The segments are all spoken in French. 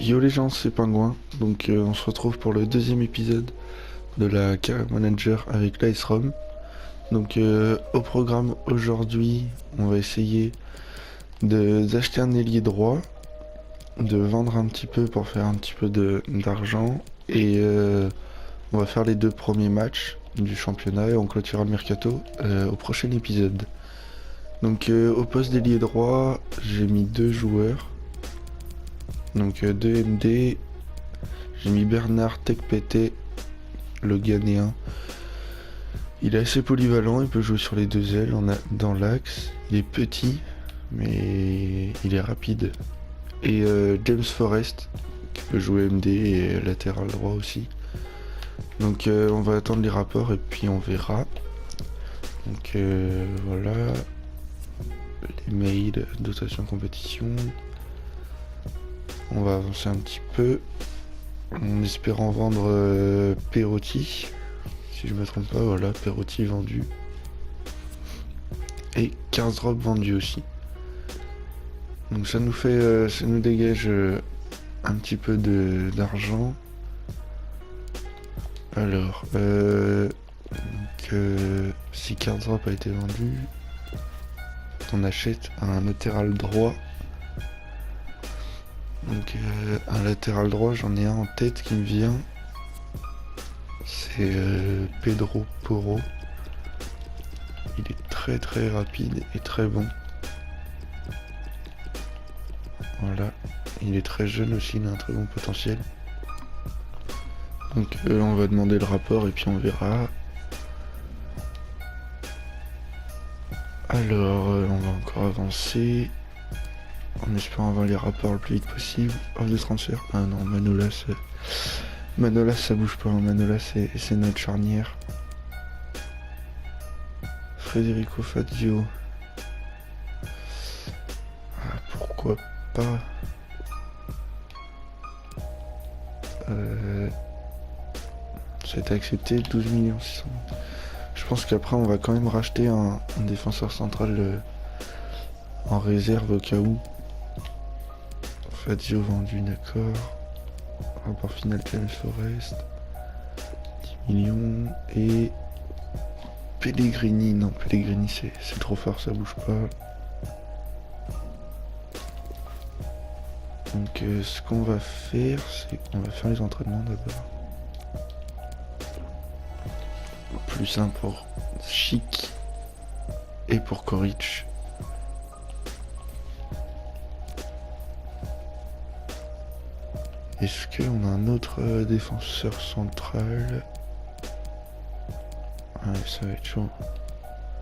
Yo les gens, c'est Pingouin. Donc on se retrouve pour le deuxième épisode de la Carrière Manager avec l'Ice Rom. Donc au programme aujourd'hui, on va essayer d'acheter un ailier droit, de vendre un petit peu pour faire un petit peu d'argent et on va faire les deux premiers matchs du championnat et on clôturera le mercato au prochain épisode. Donc au poste d'ailier droit, j'ai mis deux joueurs. Donc 2 MD, j'ai mis Bernard Tekpete, le Ghanéen. Il est assez polyvalent, il peut jouer sur les deux ailes dans l'axe. Il est petit, mais il est rapide. Et James Forrest, qui peut jouer MD et latéral droit aussi. Donc on va attendre les rapports et puis on verra. Donc voilà. Les mails, dotation compétition. On va avancer un petit peu. En espérant vendre Perotti. Si je me trompe pas, voilà, Perotti vendu. Et 15 drops vendus aussi. Donc ça nous fait, ça nous dégage un petit peu d'argent. Alors, si 15 drops a été vendu, on achète un latéral droit. Donc un latéral droit, j'en ai un en tête qui me vient. C'est Pedro Porro. Il est très très rapide et très bon. Voilà. Il est très jeune aussi, il a un très bon potentiel. Donc on va demander le rapport et puis on verra. Alors on va encore avancer. En espérant avoir les rapports le plus vite possible. Offre de transfert. Ah non, Manolas. Manolas ça bouge pas. Manolas c'est notre charnière. Federico Fazio. Ah, pourquoi pas. Ça a été accepté, 12 millions 600. Je pense qu'après on va quand même racheter un défenseur central en réserve au cas où. Fazio vendu, d'accord. Rapport final James Forrest. 10 millions. Et Pellegrini, non, Pellegrini c'est trop fort, ça bouge pas. Donc ce qu'on va faire, c'est qu'on va faire les entraînements d'abord. Plus simple pour Chic et pour Koric. Est-ce qu'on a un autre défenseur central? Ouais, ça va être chaud.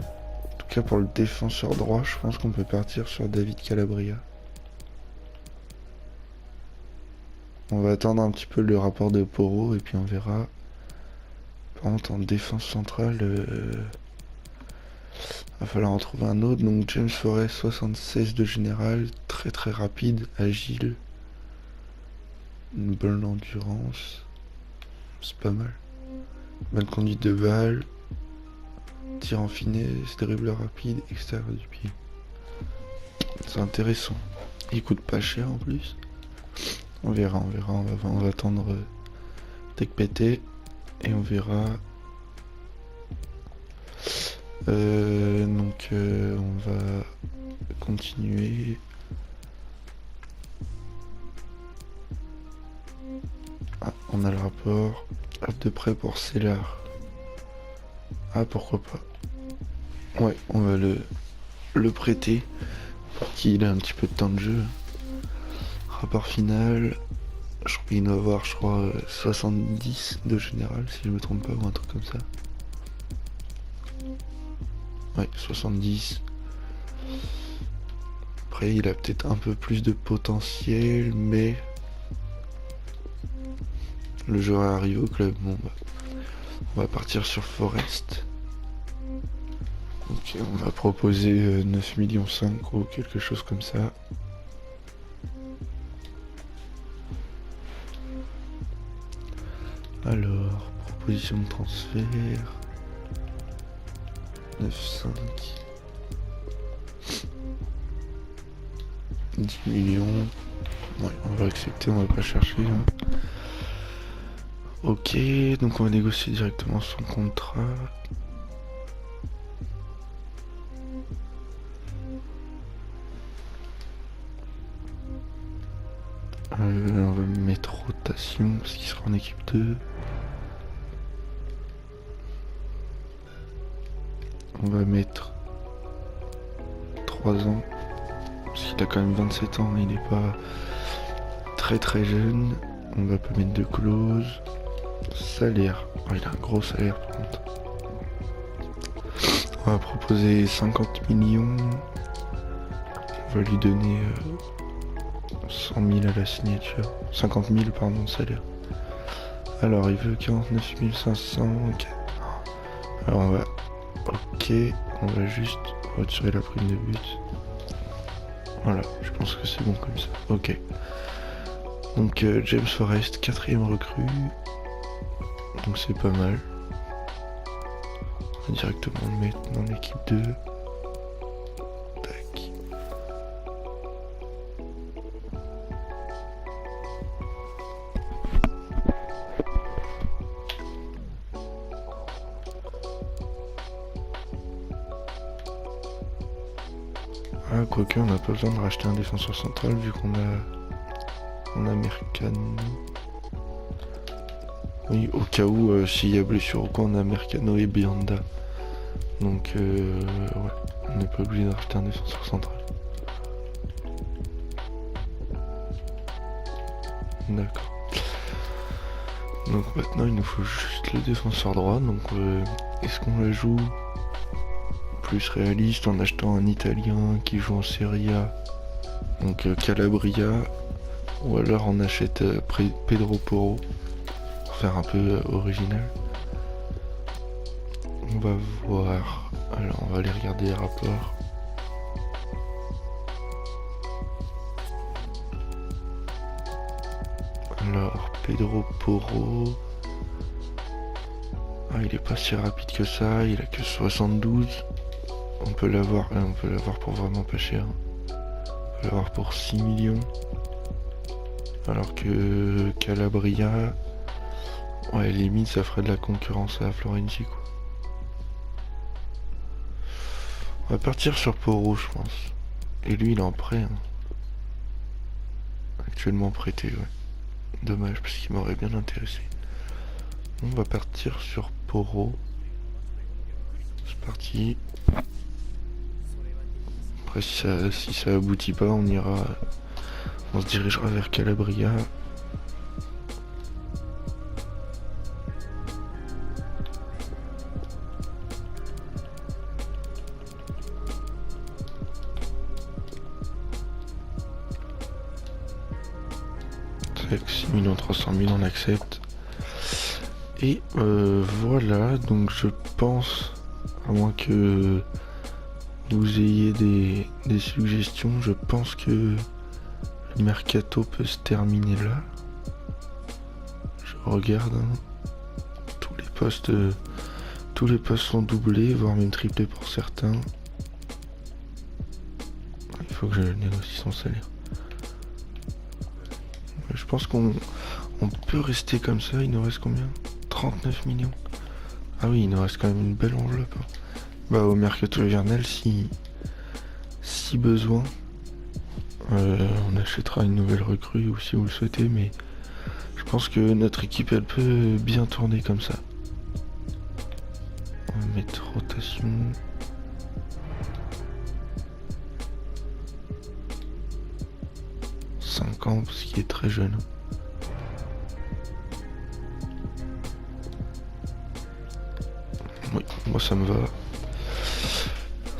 En tout cas pour le défenseur droit, je pense qu'on peut partir sur David Calabria. On va attendre un petit peu le rapport de Porro et puis on verra. Par contre en défense centrale, va falloir en trouver un autre. Donc James Forrest, 76 de général, très très rapide, agile. Une bonne endurance. C'est pas mal. Bonne conduite de balle. Tir en finesse, dribbleur rapide, extérieur du pied. C'est intéressant. Il coûte pas cher en plus. On verra, on va attendre Tekpete et on verra. Donc on va continuer. Ah, on a le rapport. Hâte de prêt pour Cellar. Ah, pourquoi pas. Ouais, on va le prêter pour qu'il ait un petit peu de temps de jeu. Rapport final. Je crois qu'il doit avoir, 70 de général, si je me trompe pas, ou un truc comme ça. Ouais, 70. Après, il a peut-être un peu plus de potentiel, mais le joueur arrive au club. Bon, bah, on va partir sur Forest. Ok, on va proposer 9 millions 5 ou quelque chose comme ça. Alors, proposition de transfert. 9,5. 10 millions. Ouais, on va accepter, on va pas chercher. Hein. Ok, donc on va négocier directement son contrat. On va mettre rotation parce qu'il sera en équipe 2. On va mettre 3 ans. Parce qu'il a quand même 27 ans, il n'est pas très jeune. On va pas mettre de clause. Salaire. Oh, il a un gros salaire par contre. On va proposer 50 millions. On va lui donner 100 000 à la signature. 50 000 pardon de salaire. Alors il veut 49 500. Ok. Alors on va... Ok. On va juste retirer la prime de but. Voilà, je pense que c'est bon comme ça. Ok. Donc James Forrest, 4ème recrue. Donc c'est pas mal. On va directement le mettre dans l'équipe 2. Tac. Ah, quoique on n'a pas besoin de racheter un défenseur central vu qu'on a Mercano. Oui, au cas où s'il y a blessure ou quoi, on a Mercano et Bianda. Donc ouais, on n'est pas obligé de racheter un défenseur central. D'accord. Donc maintenant il nous faut juste le défenseur droit. Donc est-ce qu'on la joue plus réaliste en achetant un Italien qui joue en Serie A, donc Calabria, ou alors on achète Pedro Porro pour faire un peu original. On va voir. Alors on va aller regarder les rapports. Alors Pedro Porro. Ah, il est pas si rapide que ça, il a que 72. On peut l'avoir pour vraiment pas cher. On peut l'avoir pour 6 millions. Alors que Calabria, ouais, limite ça ferait de la concurrence à Florenzi quoi. On va partir sur Porro je pense. Et lui il est en prêt. Hein. Actuellement prêté, ouais. Dommage parce qu'il m'aurait bien intéressé. On va partir sur Porro. C'est parti. Après si ça aboutit pas, on se dirigera vers Calabria. Tac, 6 300 000 on accepte. Et voilà, donc je pense, à moins que vous ayez des suggestions, je pense que le mercato peut se terminer là. Je regarde, hein. Tous les postes sont doublés, voire même triplés pour certains. Il faut que je négocie son salaire. Je pense qu'on peut rester comme ça, il nous reste combien ? 39 millions. Ah oui, il nous reste quand même une belle enveloppe. Hein. Bah au mercato hivernal, si besoin, on achètera une nouvelle recrue ou si vous le souhaitez, mais je pense que notre équipe elle peut bien tourner comme ça. On va mettre rotation. Ans parce qu'il est très jeune. Oui, moi ça me va.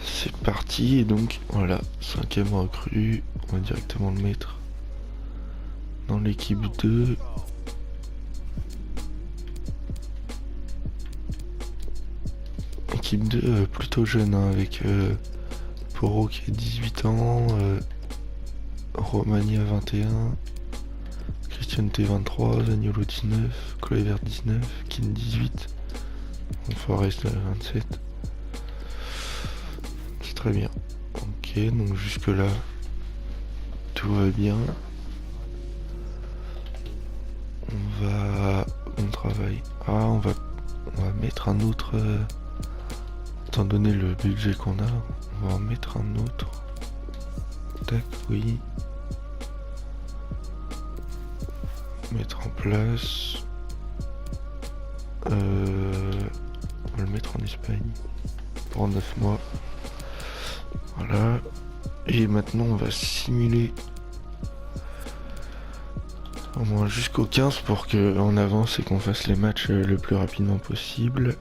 C'est parti et donc voilà, 5ème recrue. On va directement le mettre dans l'équipe 2. Équipe 2 plutôt jeune hein, avec Porro qui a 18 ans. Romagna 21, Christian T 23, Zaniolo 19, Kluivert 19, Kin 18, Forest 27. C'est très bien. Ok, donc jusque là, tout va bien. On travaille. Ah, on va mettre un autre... étant donné le budget qu'on a, on va en mettre un autre. Tac, oui. Mettre en place. On va le mettre en Espagne pour 9 mois. Voilà. Et maintenant on va simuler au moins jusqu'au 15 pour qu'on avance et qu'on fasse les matchs le plus rapidement possible.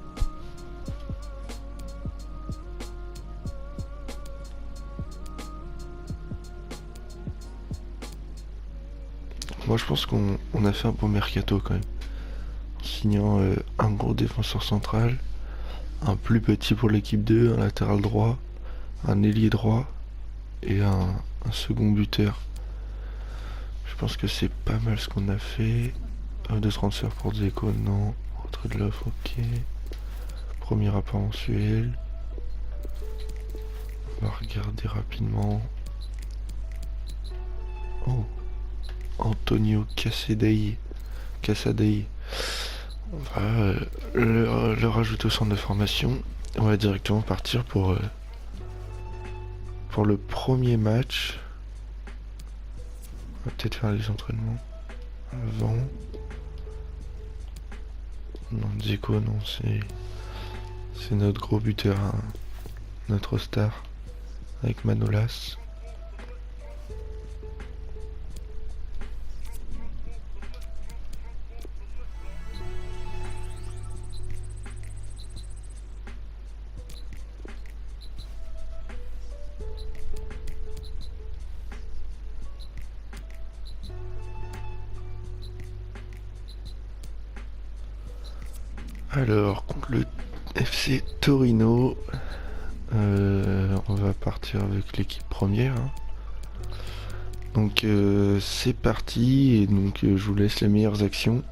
Moi je pense qu'on a fait un bon mercato quand même. En signant un gros défenseur central, un plus petit pour l'équipe 2, un latéral droit, un ailier droit et un second buteur. Je pense que c'est pas mal ce qu'on a fait. De transfert pour Dzeko, non. Retrait de l'offre, ok. Premier rapport mensuel. On va regarder rapidement. Oh, Antonio Casadei. On va le rajouter au centre de formation. On va directement partir pour le premier match. On va peut-être faire les entraînements avant. Non, Dzeko, non, c'est notre gros buteur, hein, notre star, avec Manolas. Alors, contre le FC Torino, on va partir avec l'équipe première. Hein. Donc c'est parti, et donc je vous laisse les meilleures actions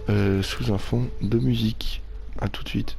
sous un fond de musique. A tout de suite.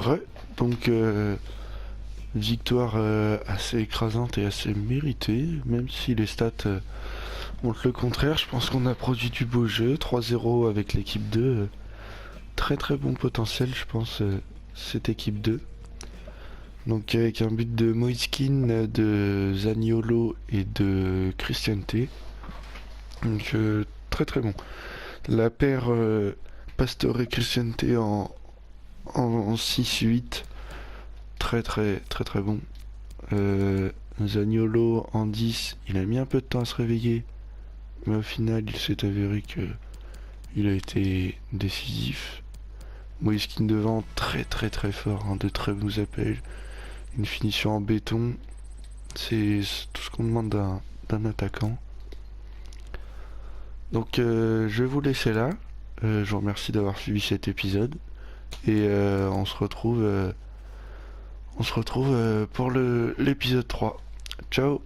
Ouais, donc victoire assez écrasante et assez méritée, même si les stats montrent le contraire. Je pense qu'on a produit du beau jeu, 3-0 avec l'équipe 2. Très très bon potentiel, je pense, cette équipe 2. Donc avec un but de Moiskin, de Zaniolo et de Christiante. Donc très très bon. La paire Pastore et Christiante en 6-8. Très très très très bon. Zaniolo en 10, il a mis un peu de temps à se réveiller. Mais au final, il s'est avéré que il a été décisif. Moiskin devant, très très très fort, hein, de très bons appels. Une finition en béton, c'est tout ce qu'on demande d'un attaquant. Donc je vais vous laisser là. Je vous remercie d'avoir suivi cet épisode. Et on se retrouve pour l'épisode 3. Ciao.